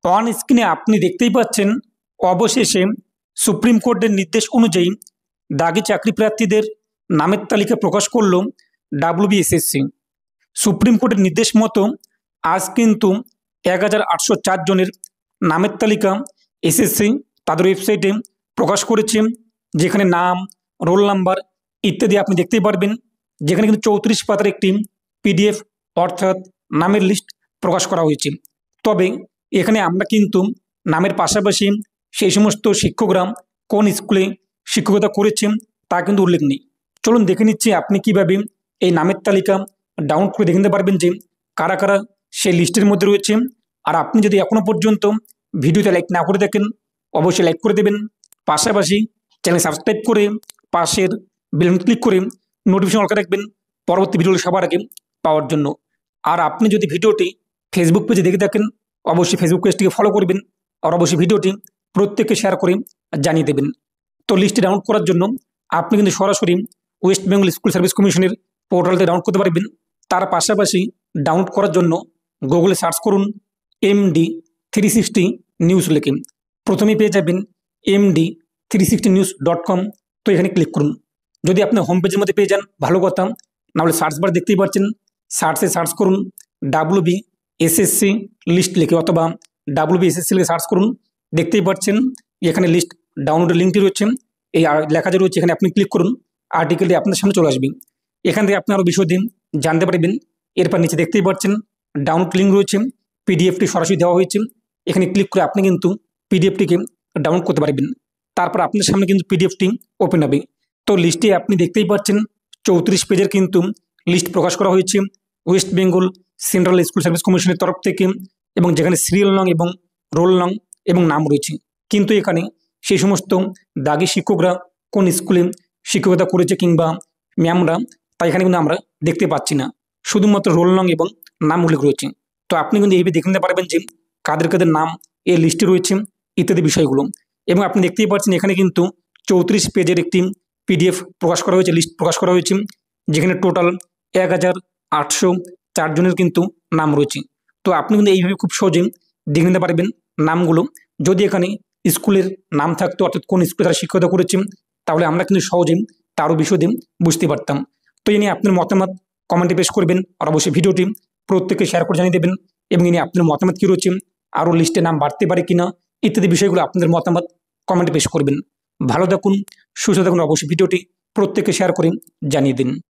On স্ক্রিনে আপনি দেখতেই পাচ্ছেন অবশেষে সুপ্রিম কোর্টের নির্দেশ অনুযায়ী দাগি চাকরি প্রার্থীদের নামের তালিকা প্রকাশ করল ডাব্লিউবিএসএসসি। সুপ্রিম কোর্টের নির্দেশ মতো আজ কিন্তু 1804 জনের নামের তালিকা এসএসসি তাদের ওয়েবসাইটে প্রকাশ করেছে, যেখানে নাম, রোল নাম্বার ইত্যাদি আপনি দেখতেই পারবেন। যেখানে কিন্তু 34 পাতার একটি পিডিএফ অর্থাৎ নামের লিস্ট প্রকাশ করা হয়েছে। তবে এখানে আমরা কিন্তু নামের পাশাপাশি সেই সমস্ত শিক্ষকরা কোন স্কুলে শিক্ষকতা করেছেন তা কিন্তু উল্লেখ নেই। চলুন দেখে নিচ্ছি আপনি কিভাবে এই নামের তালিকা ডাউনলোড করে দেখে নিতে পারবেন যে কারা কারা সেই লিস্টের মধ্যে রয়েছে। আর আপনি যদি এখনও পর্যন্ত ভিডিওতে লাইক না করে দেখেন অবশ্যই লাইক করে দেবেন, পাশাপাশি চ্যানেল সাবস্ক্রাইব করে পাশের বেল ক্লিক করে নোটিফিকেশন অল করে রাখবেন পরবর্তী ভিডিওগুলো সবার আগে পাওয়ার জন্য। আর আপনি যদি ভিডিওটি ফেসবুক পেজে দেখে থাকেন অবশ্যই ফেসবুক পেজটিকে ফলো করবেন আর অবশ্যই ভিডিওটি প্রত্যেককে শেয়ার করে জানিয়ে দেবেন। তো লিস্টটি ডাউনলোড করার জন্য আপনি কিন্তু সরাসরি ওয়েস্ট বেঙ্গল স্কুল সার্ভিস কমিশনের পোর্টালতে ডাউনলোড করতে পারবেন। তার পাশাপাশি ডাউনলোড করার জন্য গুগলে সার্চ করুন MD360 নিউজ লিখে, প্রথমেই পেয়ে যাবেন MD360news.com। তো এখানে ক্লিক করুন। যদি আপনি হোম পেজের মধ্যে পেয়ে যান ভালো কথা, নাহলে সার্চ বার দেখতেই পাচ্ছেন, সার্চে সার্চ করুন WBSSC লিস্ট লিখে অথবা WBSSC লিখে সার্চ করুন। দেখতেই পাচ্ছেন এখানে লিস্ট ডাউনলোডের লিঙ্কটি রয়েছে, এই লেখা যে রয়েছে এখানে আপনি ক্লিক করুন, আর্টিকেলটি আপনার সামনে চলে আসবে। এখান থেকে আপনি আরও বিশদ জানতে পারবেন। এরপর নিচে দেখতেই পাচ্ছেন ডাউনলোড লিঙ্ক রয়েছে, পিডিএফটি সরাসরি দেওয়া হয়েছে। এখানে ক্লিক করে আপনি কিন্তু পিডিএফটিকে ডাউনলোড করতে পারবেন। তারপর আপনার সামনে কিন্তু পিডিএফটি ওপেন হবে। তো লিস্টে আপনি দেখতেই পাচ্ছেন 34 পেজের কিন্তু লিস্ট প্রকাশ করা হয়েছে West Bengal central school service কমিশনের তরফ থেকে, এবং যেখানে সিরিয়াল নং এবং রোল নং এবং নাম রয়েছে। কিন্তু এখানে সেই সমস্ত দাগি শিক্ষকরা কোন স্কুলে শিক্ষকতা করেছে কিংবা ম্যামরা, তাই এখানে কিন্তু আমরা দেখতে পাচ্ছি না, শুধুমাত্র রোল নং এবং নাম উল্লেখ রয়েছে। তো আপনি কিন্তু এইভাবে দেখে নিতে পারবেন যে কাদের কাদের নাম এই লিস্টে রয়েছে ইত্যাদি বিষয়গুলো। এবং আপনি দেখতেই পাচ্ছেন এখানে কিন্তু 34 পেজের একটি পিডিএফ প্রকাশ করা হয়েছে, লিস্ট প্রকাশ করা হয়েছে, যেখানে টোটাল 1804 জনের কিন্তু নাম রয়েছে। তো আপনি কিন্তু এইভাবে খুব সহজে দেখে নিতে পারবেন নামগুলো। যদি এখানে স্কুলের নাম থাকতো অর্থাৎ কোন স্কুলে তারা শিক্ষকতা করেছে, তাহলে আমরা কিন্তু সহজে তারও বিশদে বুঝতে পারতাম। তো এ নিয়ে আপনার মতামত কমেন্টে পেশ করবেন আর অবশ্যই ভিডিওটি প্রত্যেককে শেয়ার করে জানিয়ে দেবেন। এবং এ নিয়ে আপনার মতামত কী রয়েছে, আরও লিস্টে নাম বাড়তে পারে কিনা ইত্যাদি বিষয়গুলো আপনাদের মতামত কমেন্টে পেশ করবেন। ভালো থাকুন, সুস্থ থাকুন, অবশ্যই ভিডিওটি প্রত্যেককে শেয়ার করে জানিয়ে দিন।